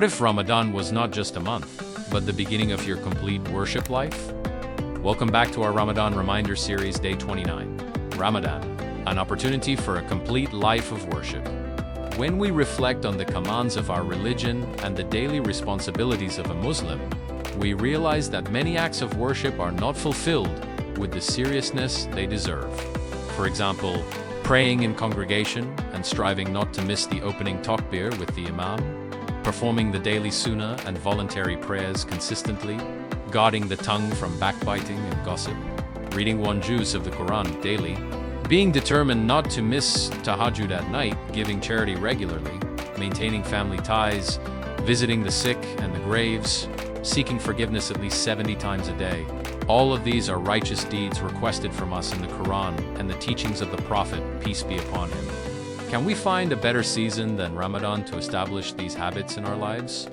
What if Ramadan was not just a month, but the beginning of your complete worship life? Welcome back to our Ramadan Reminder Series, Day 29. Ramadan, an opportunity for a complete life of worship. When we reflect on the commands of our religion and the daily responsibilities of a Muslim, we realize that many acts of worship are not fulfilled with the seriousness they deserve. For example, praying in congregation and striving not to miss the opening takbir with the Imam, performing the daily sunnah and voluntary prayers consistently, guarding the tongue from backbiting and gossip, reading one juz of the Qur'an daily, being determined not to miss tahajjud at night, giving charity regularly, maintaining family ties, visiting the sick and the graves, seeking forgiveness at least 70 times a day. All of these are righteous deeds requested from us in the Qur'an and the teachings of the Prophet, peace be upon him. Can we find a better season than Ramadan to establish these habits in our lives?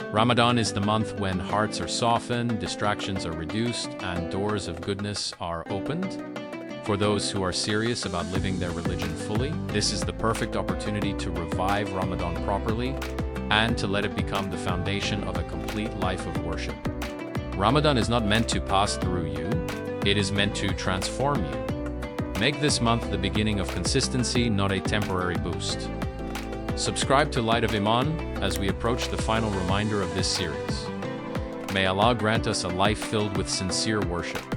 Ramadan is the month when hearts are softened, distractions are reduced, and doors of goodness are opened. For those who are serious about living their religion fully, this is the perfect opportunity to revive Ramadan properly and to let it become the foundation of a complete life of worship. Ramadan is not meant to pass through you, it is meant to transform you. Make this month the beginning of consistency, not a temporary boost. Subscribe to Light of Iman as we approach the final reminder of this series. May Allah grant us a life filled with sincere worship.